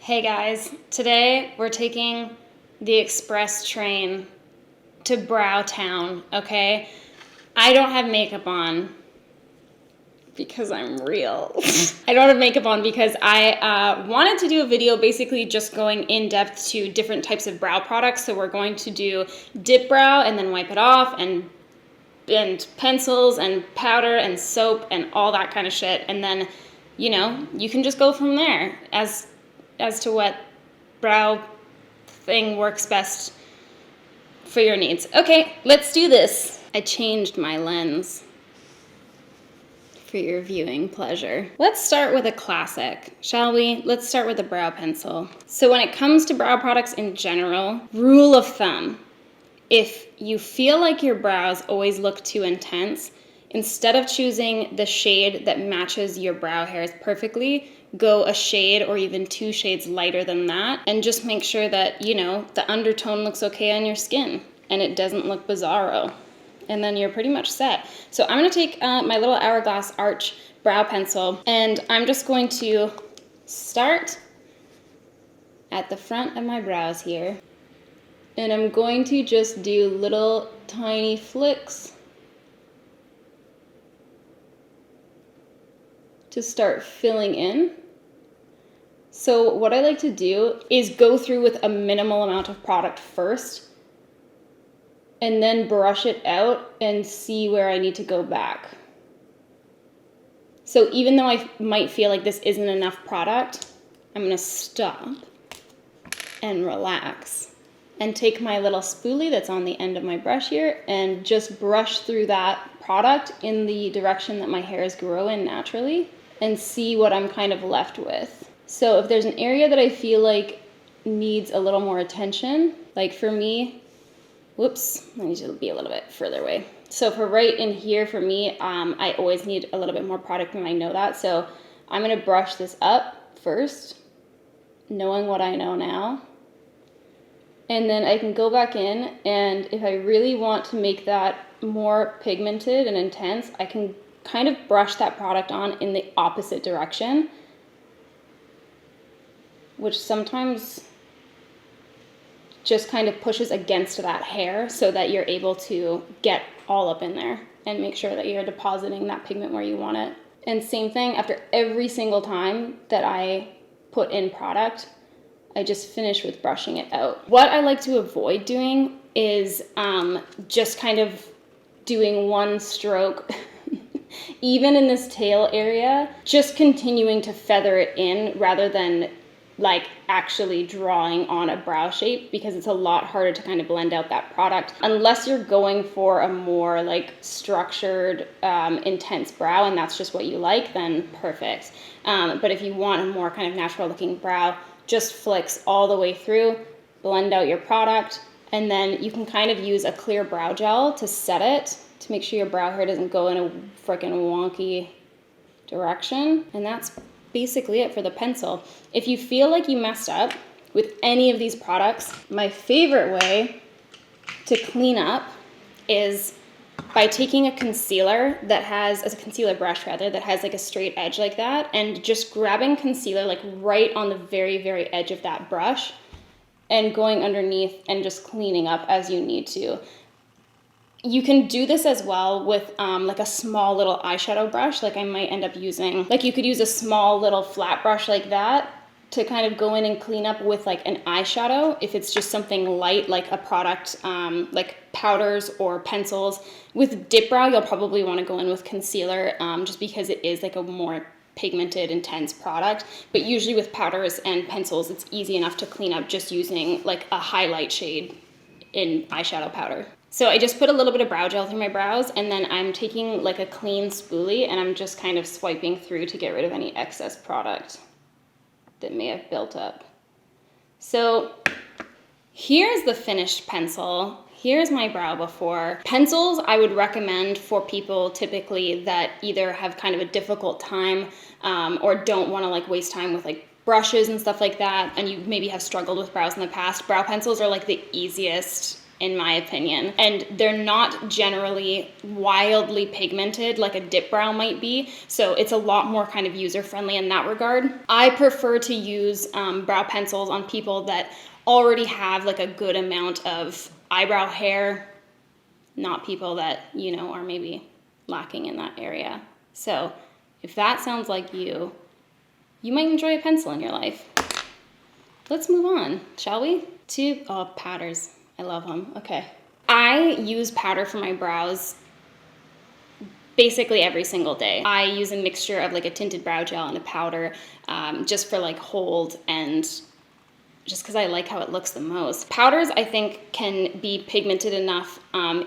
Hey guys, today we're taking the express train to Browtown, okay? I don't have makeup on because I'm real. I don't have makeup on because I wanted to do a video basically just going in depth to different types of brow products. So we're going to do dip brow and then wipe it off, and pencils and powder and soap and all that kind of shit. And then, you can just go from there as to what brow thing works best for your needs. Okay, let's do this. I changed my lens for your viewing pleasure. Let's start with a classic, shall we? Let's start with a brow pencil. So when it comes to brow products in general, rule of thumb, if you feel like your brows always look too intense, instead of choosing the shade that matches your brow hairs perfectly, go a shade or even 2 shades lighter than that, and just make sure that, the undertone looks okay on your skin and it doesn't look bizarro. And then you're pretty much set. So I'm gonna take my little Hourglass Arch brow pencil, and I'm just going to start at the front of my brows here. And I'm going to just do little tiny flicks to start filling in. So what I like to do is go through with a minimal amount of product first, and then brush it out and see where I need to go back. So even though I might feel like this isn't enough product, I'm gonna stop and relax and take my little spoolie that's on the end of my brush here and just brush through that product in the direction that my hairs grow in naturally and see what I'm kind of left with. So if there's an area that I feel like needs a little more attention, like for me, whoops, I need to be a little bit further away. So for right in here, for me, I always need a little bit more product, and I know that. So I'm gonna brush this up first, knowing what I know now. And then I can go back in, and if I really want to make that more pigmented and intense, I can kind of brush that product on in the opposite direction, which sometimes just kind of pushes against that hair so that you're able to get all up in there and make sure that you're depositing that pigment where you want it. And same thing, after every single time that I put in product, I just finish with brushing it out. What I like to avoid doing is just kind of doing one stroke, even in this tail area, just continuing to feather it in rather than like actually drawing on a brow shape, because it's a lot harder to kind of blend out that product unless you're going for a more like structured, intense brow and that's just what you like, then perfect. But if you want a more kind of natural looking brow, just flicks all the way through, blend out your product, and then you can kind of use a clear brow gel to set it to make sure your brow hair doesn't go in a freaking wonky direction. And that's basically it for the pencil. If you feel like you messed up with any of these products, my favorite way to clean up is by taking a concealer that has, as a concealer brush rather, that has like a straight edge like that, and just grabbing concealer like right on the very, very edge of that brush and going underneath and just cleaning up as you need to. You can do this as well with like a small little eyeshadow brush. Like I might end up using, like you could use a small little flat brush like that to kind of go in and clean up with like an eyeshadow if it's just something light like a product like powders or pencils. With dip brow, you'll probably want to go in with concealer just because it is like a more pigmented, intense product. But usually with powders and pencils, it's easy enough to clean up just using like a highlight shade in eyeshadow powder. So I just put a little bit of brow gel through my brows, and then I'm taking like a clean spoolie and I'm just kind of swiping through to get rid of any excess product that may have built up. So here's the finished pencil. Here's my brow before. Pencils I would recommend for people typically that either have kind of a difficult time or don't want to like waste time with like brushes and stuff like that, and you maybe have struggled with brows in the past. Brow pencils are like the easiest in my opinion. And they're not generally wildly pigmented like a dip brow might be. So it's a lot more kind of user-friendly in that regard. I prefer to use brow pencils on people that already have like a good amount of eyebrow hair, not people that, you know, are maybe lacking in that area. So if that sounds like you might enjoy a pencil in your life. Let's move on, shall we? To powders. I love them. Okay. I use powder for my brows basically every single day. I use a mixture of like a tinted brow gel and a powder just for like hold and just because I like how it looks the most. Powders, I think, can be pigmented enough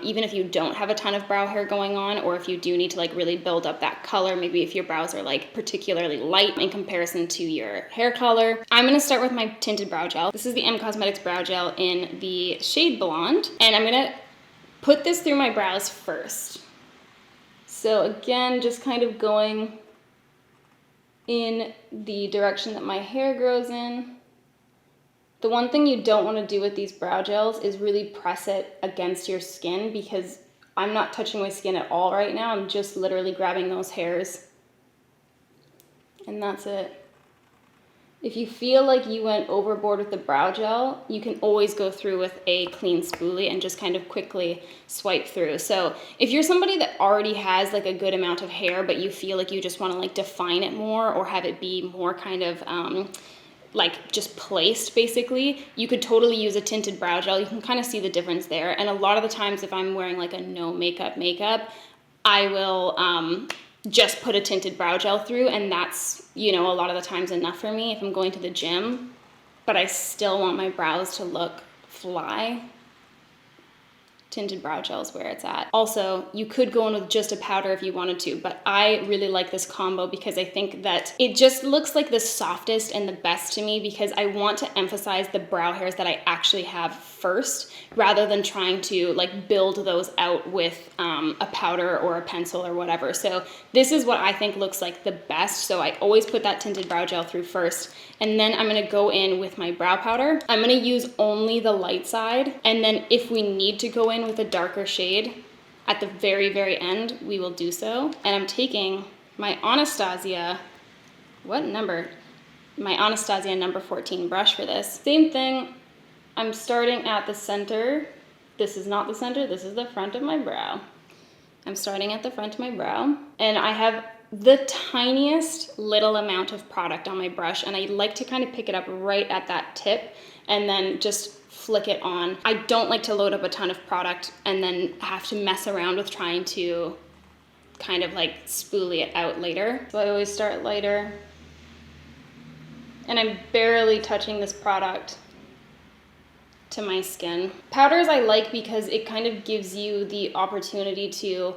even if you don't have a ton of brow hair going on, or if you do need to like really build up that color, maybe if your brows are like particularly light in comparison to your hair color. I'm gonna start with my tinted brow gel. This is the M Cosmetics brow gel in the shade Blonde, and I'm gonna put this through my brows first. So again, just kind of going in the direction that my hair grows in. The one thing you don't want to do with these brow gels is really press it against your skin, because I'm not touching my skin at all right now. I'm just literally grabbing those hairs. And that's it. If you feel like you went overboard with the brow gel, you can always go through with a clean spoolie and just kind of quickly swipe through. So if you're somebody that already has like a good amount of hair, but you feel like you just want to like define it more or have it be more kind of like just placed basically, you could totally use a tinted brow gel. You can kind of see the difference there. And a lot of the times if I'm wearing like a no makeup, I will just put a tinted brow gel through, and that's, you know, a lot of the times enough for me if I'm going to the gym, but I still want my brows to look fly. Tinted brow gel is where it's at. Also, you could go in with just a powder if you wanted to, but I really like this combo because I think that it just looks like the softest and the best to me, because I want to emphasize the brow hairs that I actually have first, rather than trying to like build those out with a powder or a pencil or whatever. So this is what I think looks like the best. So I always put that tinted brow gel through first, and then I'm gonna go in with my brow powder. I'm gonna use only the light side, and then if we need to go in with a darker shade at the very, very end, we will do so. And I'm taking my Anastasia, my Anastasia number 14 brush for this. Same thing, I'm starting at the center. This is not the center, this is the front of my brow. I'm starting at the front of my brow, and I have the tiniest little amount of product on my brush, and I like to kind of pick it up right at that tip and then just flick it on. I don't like to load up a ton of product and then have to mess around with trying to kind of like spoolie it out later. So I always start lighter, and I'm barely touching this product to my skin. Powders I like because it kind of gives you the opportunity to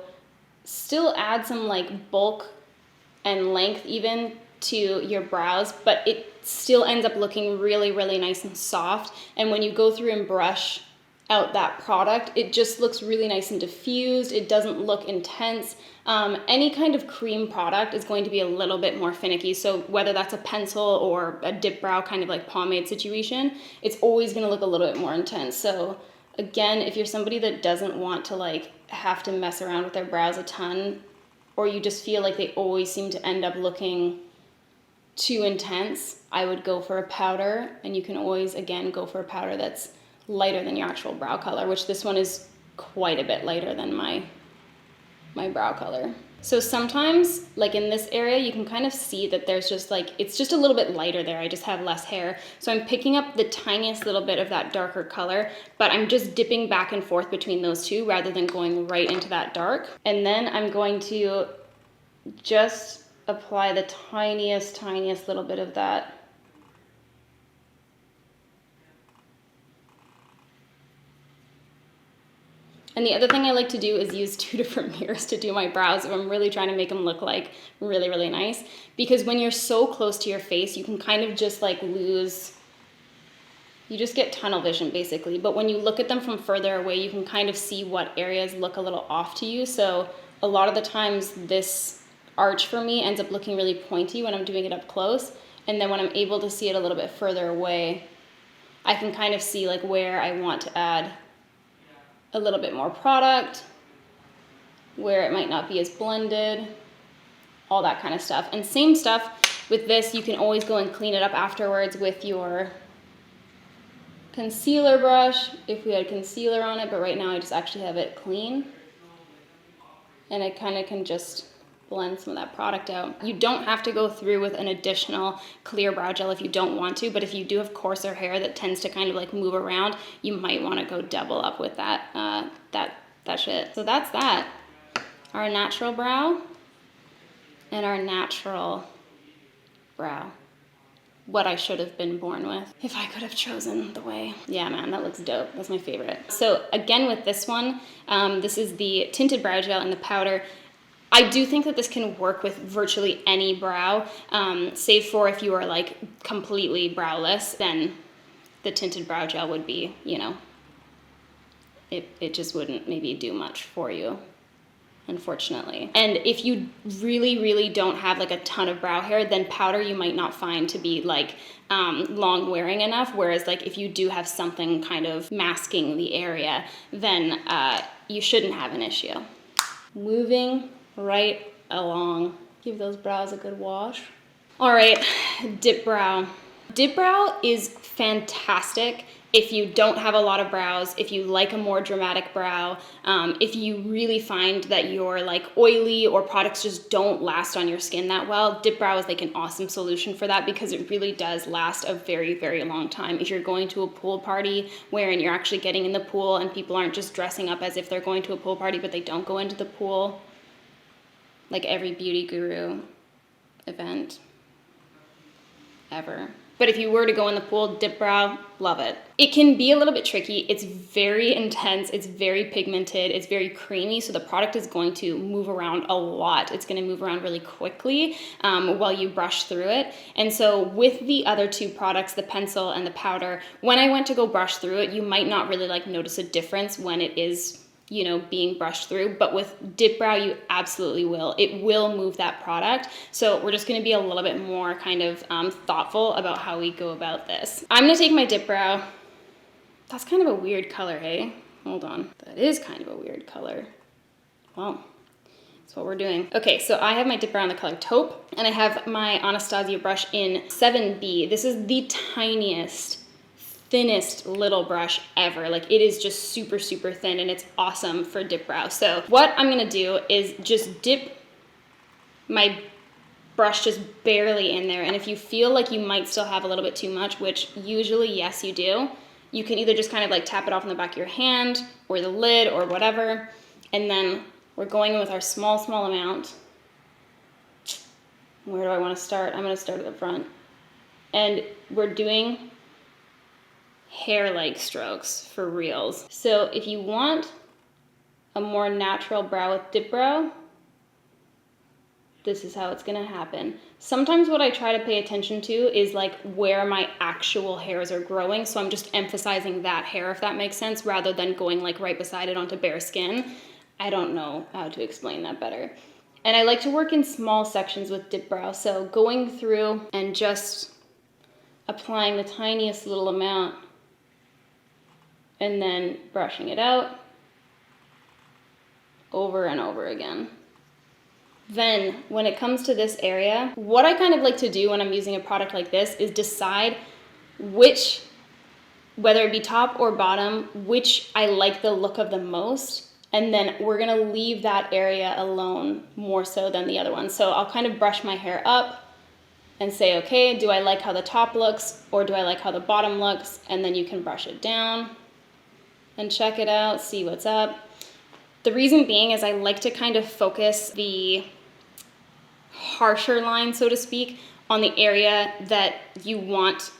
still add some like bulk and length even to your brows, but it still ends up looking really, really nice and soft. And when you go through and brush out that product, it just looks really nice and diffused. It doesn't look intense. Any kind of cream product is going to be a little bit more finicky. So whether that's a pencil or a dip brow kind of like pomade situation, it's always gonna look a little bit more intense. So again, if you're somebody that doesn't want to like have to mess around with their brows a ton, or you just feel like they always seem to end up looking too intense, I would go for a powder. And you can always, again, go for a powder that's lighter than your actual brow color, which this one is quite a bit lighter than my brow color. So sometimes, like in this area, you can kind of see that there's just like, it's just a little bit lighter there. I just have less hair. So I'm picking up the tiniest little bit of that darker color, but I'm just dipping back and forth between those two rather than going right into that dark. And then I'm going to just apply the tiniest little bit of that. And the other thing I like to do is use 2 different mirrors to do my brows if I'm really trying to make them look like really, really nice. Because when you're so close to your face, you can kind of just like lose, you just get tunnel vision basically. But when you look at them from further away, you can kind of see what areas look a little off to you. So a lot of the times this arch for me ends up looking really pointy when I'm doing it up close. And then when I'm able to see it a little bit further away, I can kind of see like where I want to add a little bit more product where it might not be as blended, all that kind of stuff. And same stuff with this, you can always go and clean it up afterwards with your concealer brush if we had concealer on it, but right now I just actually have it clean. And I kind of can just blend some of that product out. You don't have to go through with an additional clear brow gel if you don't want to, but if you do have coarser hair that tends to kind of like move around, you might want to go double up with that, that shit. So that's that. Our natural brow and our natural brow. What I should have been born with if I could have chosen the way. Yeah, man, that looks dope. That's my favorite. So again, with this one, this is the Tinted Brow Gel in the powder. I do think that this can work with virtually any brow, save for if you are like completely browless, then the Tinted Brow Gel would be, you know, it just wouldn't maybe do much for you, unfortunately. And if you really don't have like a ton of brow hair, then powder you might not find to be like long wearing enough. Whereas like if you do have something kind of masking the area, then you shouldn't have an issue. Moving right along. Give those brows a good wash. All right, dip brow. Dip brow is fantastic if you don't have a lot of brows, if you like a more dramatic brow, if you really find that you're like oily or products just don't last on your skin that well, dip brow is like an awesome solution for that because it really does last a very long time. If you're going to a pool party wherein you're actually getting in the pool and people aren't just dressing up as if they're going to a pool party but they don't go into the pool, like every beauty guru event ever. But if you were to go in the pool, dip brow, love it. It can be a little bit tricky. It's very intense, it's very pigmented, it's very creamy, so the product is going to move around a lot. It's gonna move around really quickly while you brush through it. And so with the other two products, the pencil and the powder, when I went to go brush through it, you might not really like notice a difference when it is, you know, being brushed through, but with dip brow, you absolutely will. It will move that product. So we're just gonna be a little bit more kind of thoughtful about how we go about this. I'm gonna take my dip brow. That's kind of a weird color, hey? Hold on, that is kind of a weird color. Well, that's what we're doing. Okay, so I have my dip brow in the color taupe, and I have my Anastasia brush in 7B. This is the thinnest little brush ever. Like it is just super thin and it's awesome for dip brow. So what I'm gonna do is just dip my brush just barely in there, and if you feel like you might still have a little bit too much, which usually yes you do, you can either just kind of like tap it off in the back of your hand or the lid or whatever, and then we're going in with our small amount. Where do I want to start? I'm going to start at the front, and we're doing hair-like strokes for reals. So if you want a more natural brow with dip brow, this is how it's gonna happen. Sometimes what I try to pay attention to is like where my actual hairs are growing, so I'm just emphasizing that hair, if that makes sense, rather than going like right beside it onto bare skin. I don't know how to explain that better. And I like to work in small sections with dip brow, so going through and just applying the tiniest little amount and then brushing it out over and over again. Then when it comes to this area, what I kind of like to do when I'm using a product like this is decide which, whether it be top or bottom, which I like the look of the most, and then we're gonna leave that area alone more so than the other one. So I'll kind of brush my hair up and say, okay, do I like how the top looks or do I like how the bottom looks? And then you can brush it down and check it out, see what's up. The reason being is I like to kind of focus the harsher line, so to speak, on the area that you want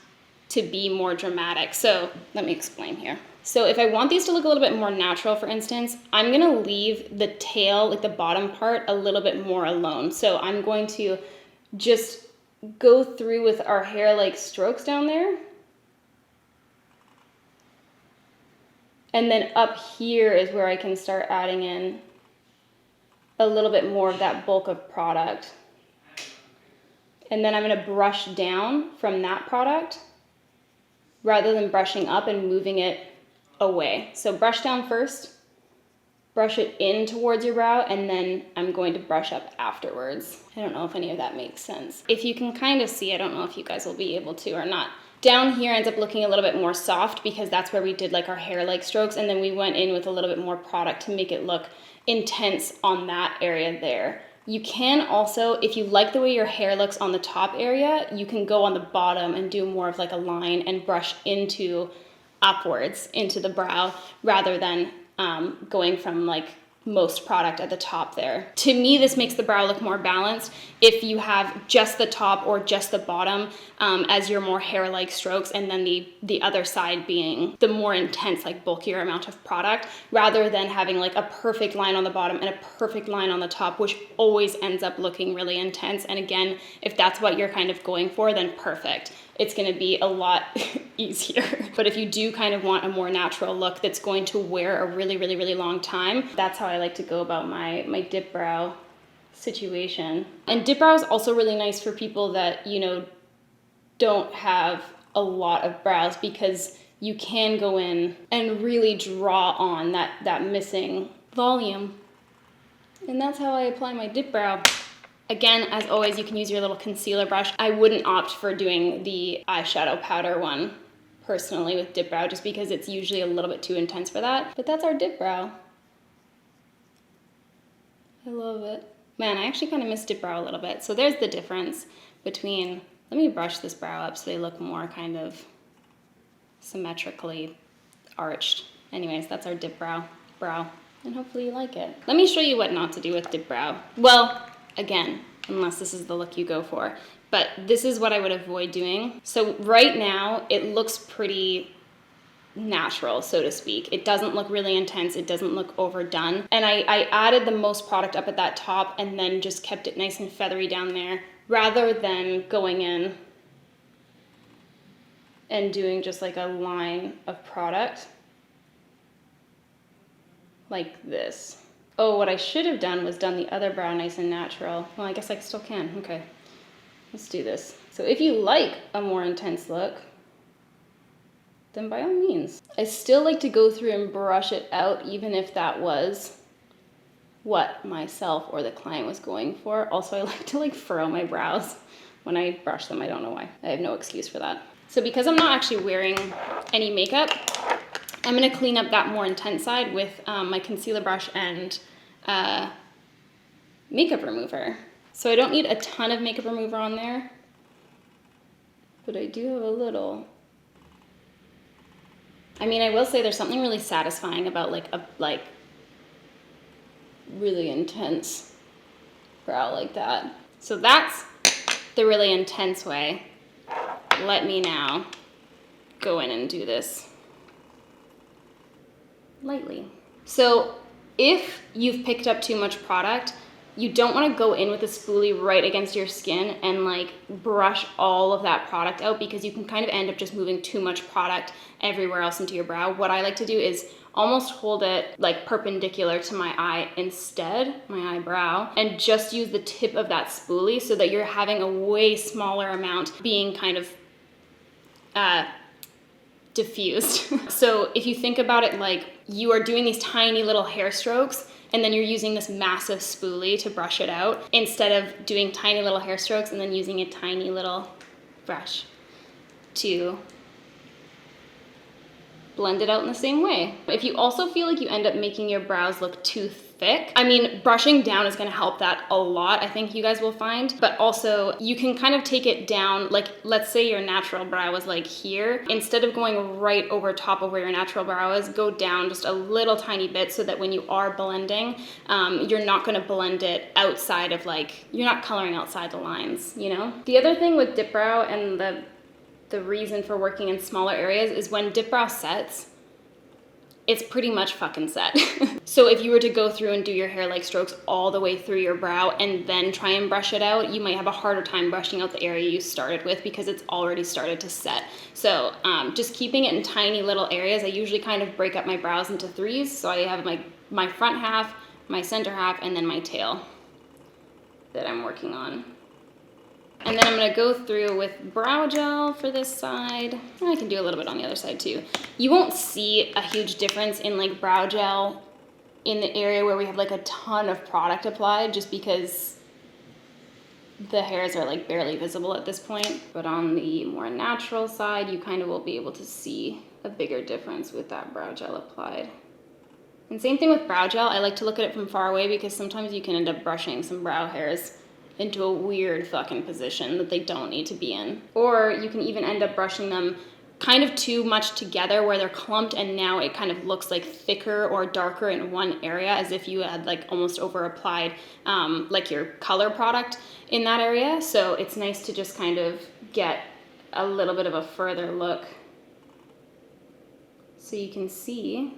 to be more dramatic. So let me explain here. So if I want these to look a little bit more natural, for instance, I'm gonna leave the tail, like the bottom part, a little bit more alone. So I'm going to just go through with our hair-like strokes down there. And then up here is where I can start adding in a little bit more of that bulk of product. And then I'm gonna brush down from that product rather than brushing up and moving it away. So brush down first brush it in towards your brow, and then I'm going to brush up afterwards. I don't know if any of that makes sense. If you can kind of see, I don't know if you guys will be able to or not. Down here ends up looking a little bit more soft because that's where we did like our hair-like strokes, and then we went in with a little bit more product to make it look intense on that area there. You can also, if you like the way your hair looks on the top area, you can go on the bottom and do more of like a line and brush into upwards into the brow rather than going from like most product at the top there. To me, this makes the brow look more balanced if you have just the top or just the bottom as your more hair-like strokes, and then the other side being the more intense, like bulkier amount of product, rather than having like a perfect line on the bottom and a perfect line on the top, which always ends up looking really intense. And again, if that's what you're kind of going for, then perfect. It's gonna be a lot easier. But if you do kind of want a more natural look that's going to wear a really, really, really long time, that's how I like to go about my dip brow situation. And dip brow is also really nice for people that, you know, don't have a lot of brows, because you can go in and really draw on that missing volume. And that's how I apply my dip brow. Again, as always, you can use your little concealer brush. I wouldn't opt for doing the eyeshadow powder one personally with dip brow, just because it's usually a little bit too intense for that. But that's our dip brow. I love it. Man, I actually kind of miss dip brow a little bit. So there's the difference between, let me brush this brow up so they look more kind of symmetrically arched. Anyways, that's our dip brow, and hopefully you like it. Let me show you what not to do with dip brow. Well, again, unless this is the look you go for, but this is what I would avoid doing. So right now it looks pretty natural, so to speak. It doesn't look really intense. It doesn't look overdone. And I added the most product up at that top and then just kept it nice and feathery down there, rather than going in and doing just like a line of product like this. Oh, what I should have done was done the other brow nice and natural. Well, I guess I still can. Okay, let's do this. So if you like a more intense look, then by all means. I still like to go through and brush it out, even if that was what myself or the client was going for. Also, I like to like furrow my brows when I brush them. I don't know why. I have no excuse for that. So because I'm not actually wearing any makeup, I'm gonna clean up that more intense side with my concealer brush and makeup remover. So I don't need a ton of makeup remover on there, but I do have a little. I mean, I will say there's something really satisfying about like a really intense brow like that. So that's the really intense way. Let me now go in and do this lightly. So if you've picked up too much product, you don't want to go in with a spoolie right against your skin and like brush all of that product out, because you can kind of end up just moving too much product everywhere else into your brow. What I like to do is almost hold it like perpendicular to my eye instead, my eyebrow, and just use the tip of that spoolie so that you're having a way smaller amount being kind of diffused. So if you think about it, like you are doing these tiny little hair strokes and then you're using this massive spoolie to brush it out, instead of doing tiny little hair strokes and then using a tiny little brush to blend it out in the same way. If you also feel like you end up making your brows look too thick, I mean, brushing down is gonna help that a lot, I think you guys will find, but also you can kind of take it down, like let's say your natural brow is like here, instead of going right over top of where your natural brow is, go down just a little tiny bit so that when you are blending, you're not gonna blend it outside of like, you're not coloring outside the lines, you know? The other thing with dip brow and the reason for working in smaller areas is when dip brow sets, it's pretty much fucking set. So if you were to go through and do your hair like strokes all the way through your brow and then try and brush it out, you might have a harder time brushing out the area you started with because it's already started to set. So just keeping it in tiny little areas. I usually kind of break up my brows into threes. So I have my front half, my center half, and then my tail that I'm working on. And then I'm gonna go through with brow gel for this side. I can do a little bit on the other side too. You won't see a huge difference in like brow gel in the area where we have like a ton of product applied, just because the hairs are like barely visible at this point. But on the more natural side, you kind of will be able to see a bigger difference with that brow gel applied. And same thing with brow gel. I like to look at it from far away because sometimes you can end up brushing some brow hairs into a weird fucking position that they don't need to be in. Or you can even end up brushing them kind of too much together where they're clumped, and now it kind of looks like thicker or darker in one area, as if you had like almost over applied like your color product in that area. So it's nice to just kind of get a little bit of a further look so you can see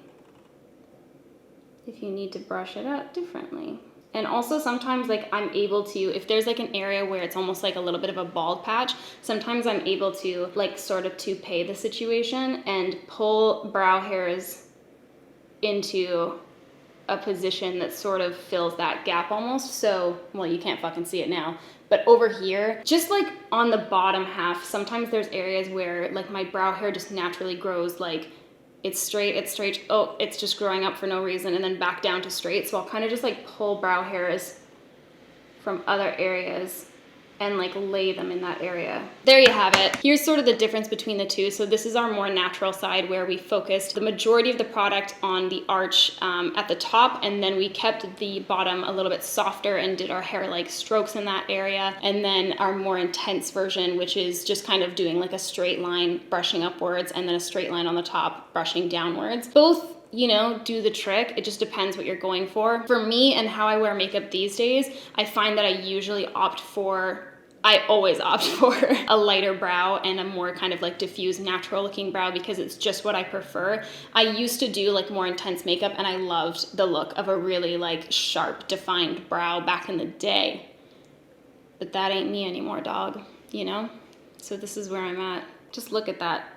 if you need to brush it out differently. And also sometimes like I'm able to, if there's like an area where it's almost like a little bit of a bald patch, sometimes I'm able to like sort of toupee the situation and pull brow hairs into a position that sort of fills that gap almost. So, well, you can't fucking see it now, but over here, just like on the bottom half, sometimes there's areas where like my brow hair just naturally grows like it's straight, oh, it's just growing up for no reason, and then back down to straight. So I'll kind of just like pull brow hairs from other areas and like lay them in that area. There you have it. Here's sort of the difference between the two. So this is our more natural side where we focused the majority of the product on the arch at the top, and then we kept the bottom a little bit softer and did our hair like strokes in that area. And then our more intense version, which is just kind of doing like a straight line brushing upwards and then a straight line on the top brushing downwards. Both, you know, do the trick. It just depends what you're going for. For me and how I wear makeup these days, I find that I always opt for a lighter brow and a more kind of like diffuse natural looking brow because it's just what I prefer. I used to do like more intense makeup and I loved the look of a really like sharp defined brow back in the day. But that ain't me anymore, dog, you know? So this is where I'm at. Just look at that.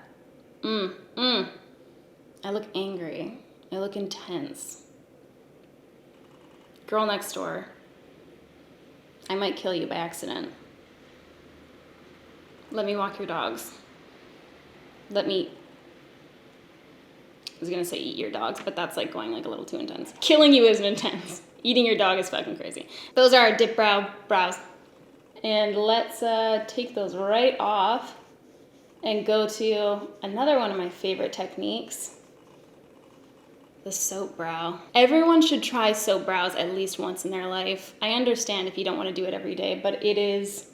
I look angry. I look intense. Girl next door. I might kill you by accident. Let me walk your dogs. I was gonna say eat your dogs, but that's like going like a little too intense. Killing you isn't intense. Eating your dog is fucking crazy. Those are our dip brows. And let's take those right off and go to another one of my favorite techniques, the soap brow. Everyone should try soap brows at least once in their life. I understand if you don't want to do it every day, but it is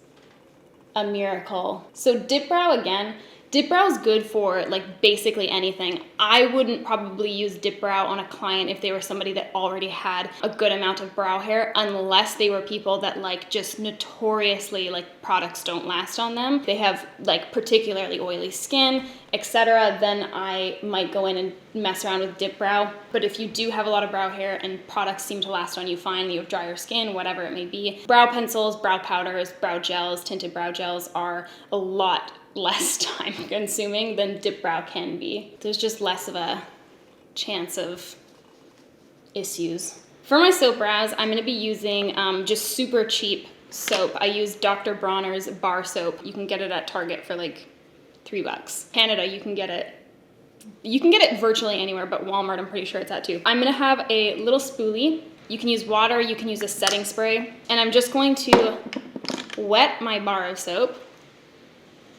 a miracle. So dip brow again. Dip brow is good for like basically anything. I wouldn't probably use dip brow on a client if they were somebody that already had a good amount of brow hair, unless they were people that like just notoriously like products don't last on them. They have like particularly oily skin, etc. Then I might go in and mess around with dip brow. But if you do have a lot of brow hair and products seem to last on you fine, you have drier skin, whatever it may be, brow pencils, brow powders, brow gels, tinted brow gels are a lot less time consuming than dip brow can be. There's just less of a chance of issues. For my soap brows, I'm gonna be using just super cheap soap. I use Dr. Bronners Bar Soap. You can get it at Target for like $3. Canada, you can get it virtually anywhere, but Walmart, I'm pretty sure it's at too. I'm gonna have a little spoolie. You can use water, you can use a setting spray, and I'm just going to wet my bar of soap.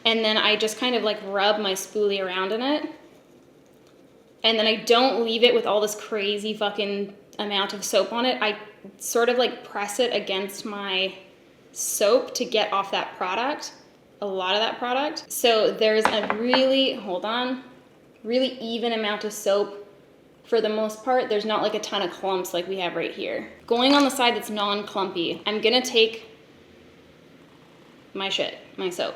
And then I just kind of like rub my spoolie around in it. And then I don't leave it with all this crazy fucking amount of soap on it. I sort of like press it against my soap to get off that product, a lot of that product. So there's a really even amount of soap for the most part. There's not like a ton of clumps like we have right here. Going on the side that's non-clumpy, I'm gonna take my soap.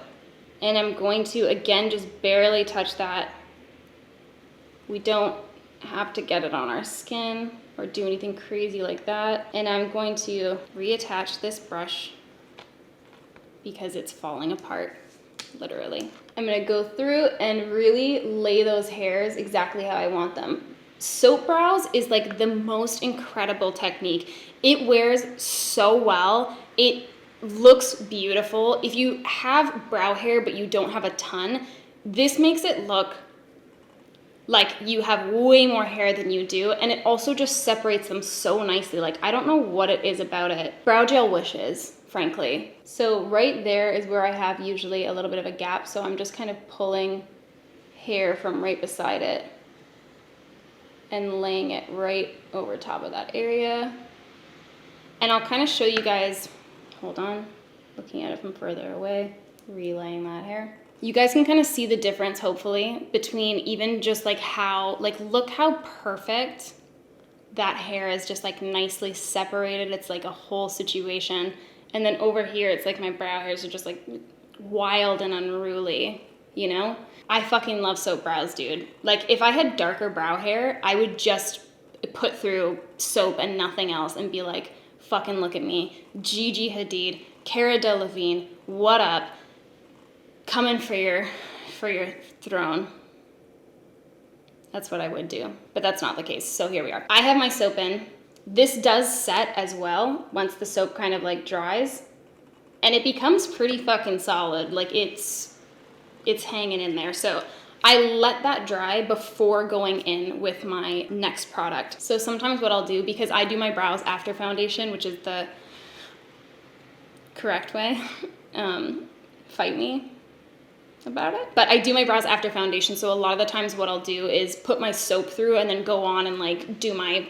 And I'm going to, again, just barely touch that. We don't have to get it on our skin or do anything crazy like that. And I'm going to reattach this brush because it's falling apart, literally. I'm gonna go through and really lay those hairs exactly how I want them. Soap brows is like the most incredible technique. It wears so well. It looks beautiful. If you have brow hair but you don't have a ton, this makes it look like you have way more hair than you do, and it also just separates them so nicely. Like, I don't know what it is about it. Brow gel wishes, frankly. So right there is where I have usually a little bit of a gap, so I'm just kind of pulling hair from right beside it and laying it right over top of that area. And I'll kind of show you guys, hold on, looking at it from further away, relaying that hair. You guys can kind of see the difference, hopefully, between even just like how, like, look how perfect that hair is, just like nicely separated. It's like a whole situation. And then over here, it's like my brow hairs are just like wild and unruly, you know? I fucking love soap brows, dude. Like, if I had darker brow hair, I would just put through soap and nothing else and be like, fucking look at me. Gigi Hadid, Cara Delevingne, what up? Coming for your throne. That's what I would do, but that's not the case. So here we are. I have my soap in. This does set as well once the soap kind of like dries, and it becomes pretty fucking solid. Like it's hanging in there. So I let that dry before going in with my next product. So sometimes what I'll do, because I do my brows after foundation, which is the correct way, fight me about it, but I do my brows after foundation. So a lot of the times what I'll do is put my soap through and then go on and like do my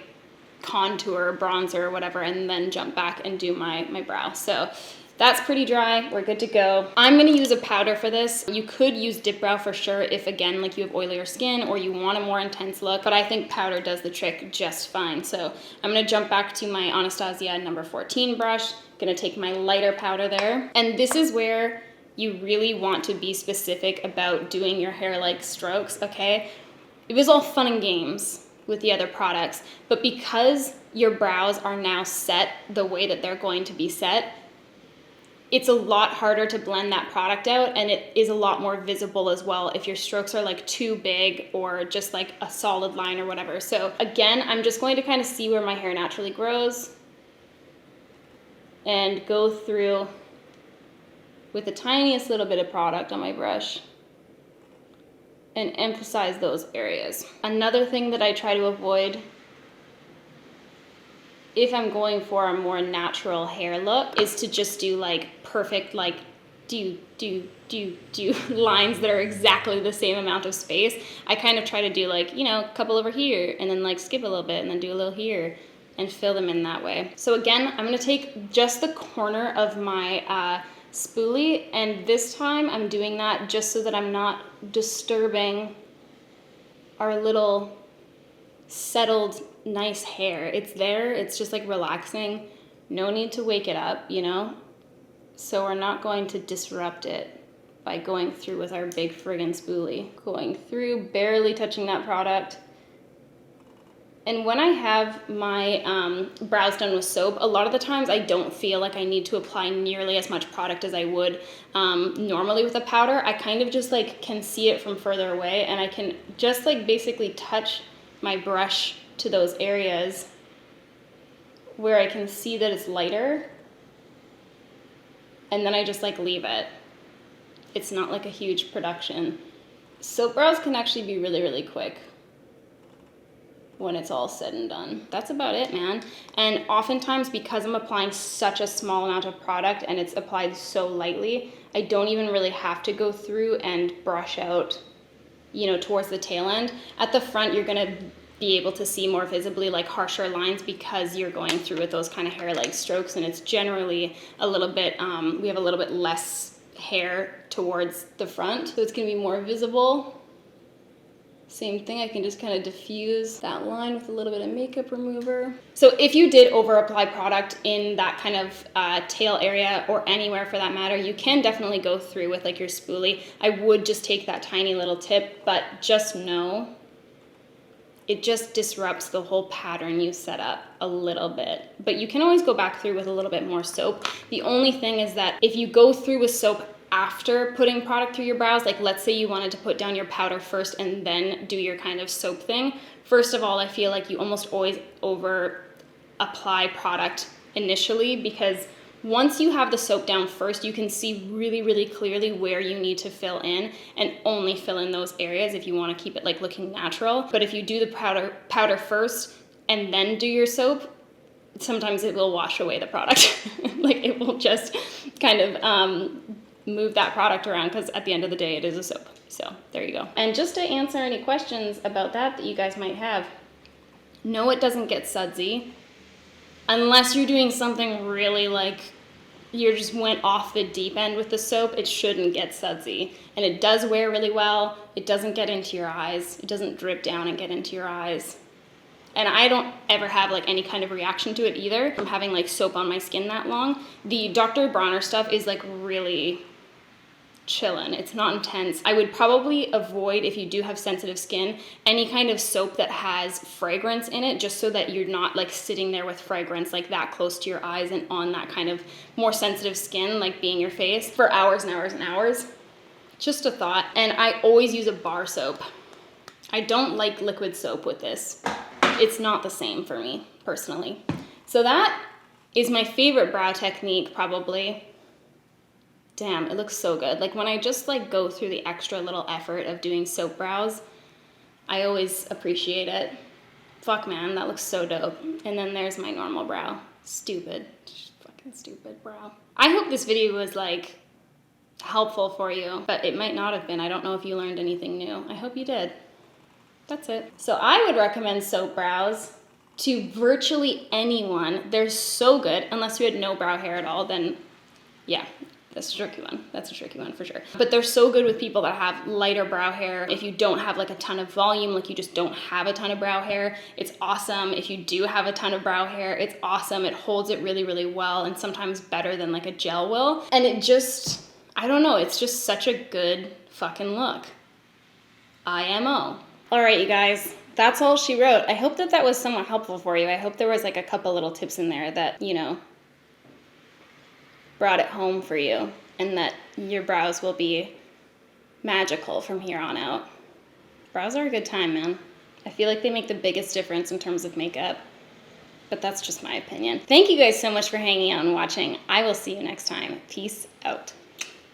contour, bronzer, or whatever, and then jump back and do my brow. So that's pretty dry. We're good to go. I'm gonna use a powder for this. You could use dip brow for sure if, again, like you have oilier skin or you want a more intense look, but I think powder does the trick just fine. So I'm gonna jump back to my Anastasia number 14 brush. Gonna take my lighter powder there. And this is where you really want to be specific about doing your hair like strokes, okay? It was all fun and games with the other products, but because your brows are now set the way that they're going to be set, it's a lot harder to blend that product out, and it is a lot more visible as well if your strokes are like too big or just like a solid line or whatever. So again, I'm just going to kind of see where my hair naturally grows and go through with the tiniest little bit of product on my brush and emphasize those areas. Another thing that I try to avoid if I'm going for a more natural hair look is to just do like perfect like do lines that are exactly the same amount of space. I kind of try to do like, you know, a couple over here and then like skip a little bit and then do a little here and fill them in that way. So again, I'm gonna take just the corner of my spoolie, and this time I'm doing that just so that I'm not disturbing our little settled nice hair. It's there, it's just like relaxing. No need to wake it up, you know? So we're not going to disrupt it by going through with our big friggin' spoolie. Going through, barely touching that product. And when I have my brows done with soap, a lot of the times I don't feel like I need to apply nearly as much product as I would normally with a powder. I kind of just like can see it from further away, and I can just like basically touch my brush to those areas where I can see that it's lighter, and then I just like leave it. It's not like a huge production. Soap brows can actually be really, really quick when it's all said and done. That's about it, man. And oftentimes, because I'm applying such a small amount of product and it's applied so lightly, I don't even really have to go through and brush out, you know, towards the tail end. At the front, you're gonna be able to see more visibly like harsher lines because you're going through with those kind of hair like strokes, and it's generally a little bit, we have a little bit less hair towards the front, so it's gonna be more visible. Same thing, I can just kind of diffuse that line with a little bit of makeup remover. So if you did over apply product in that kind of tail area, or anywhere for that matter, you can definitely go through with like your spoolie. I would just take that tiny little tip, but just know it just disrupts the whole pattern you set up a little bit. But you can always go back through with a little bit more soap. The only thing is that if you go through with soap after putting product through your brows, like let's say you wanted to put down your powder first and then do your kind of soap thing, first of all, I feel like you almost always over apply product initially, because Once you have the soap down first, you can see really, really clearly where you need to fill in, and only fill in those areas if you want to keep it like looking natural. But if you do the powder first and then do your soap, sometimes it will wash away the product. Like it will just kind of move that product around, because at the end of the day, it is a soap. So there you go. And just to answer any questions about that you guys might have, no, it doesn't get sudsy. Unless you're doing something really like you just went off the deep end with the soap, it shouldn't get sudsy. And it does wear really well. It doesn't get into your eyes. It doesn't drip down and get into your eyes. And I don't ever have like any kind of reaction to it either from having like soap on my skin that long. The Dr. Bronner stuff is like really chillin'. It's not intense. I would probably avoid, if you do have sensitive skin, any kind of soap that has fragrance in it, just so that you're not like sitting there with fragrance like that close to your eyes and on that kind of more sensitive skin, like being your face, for hours and hours and hours. Just a thought. And I always use a bar soap. I don't like liquid soap with this. It's not the same for me personally. So that is my favorite brow technique probably. Damn, it looks so good. Like when I just like go through the extra little effort of doing soap brows, I always appreciate it. Fuck man, that looks so dope. And then there's my normal brow. Stupid, just fucking stupid brow. I hope this video was like helpful for you, but it might not have been. I don't know if you learned anything new. I hope you did. That's it. So I would recommend soap brows to virtually anyone. They're so good. Unless you had no brow hair at all, then yeah. That's a tricky one. That's a tricky one for sure. But they're so good with people that have lighter brow hair. If you don't have like a ton of volume, like you just don't have a ton of brow hair, it's awesome. If you do have a ton of brow hair, it's awesome. It holds it really, really well, and sometimes better than like a gel will. And it just, I don't know, it's just such a good fucking look. IMO. All right, you guys, that's all she wrote. I hope that that was somewhat helpful for you. I hope there was like a couple little tips in there that, you know, brought it home for you, and that your brows will be magical from here on out. Brows are a good time, man. I feel like they make the biggest difference in terms of makeup, but that's just my opinion. Thank you guys so much for hanging out and watching. I will see you next time. Peace out.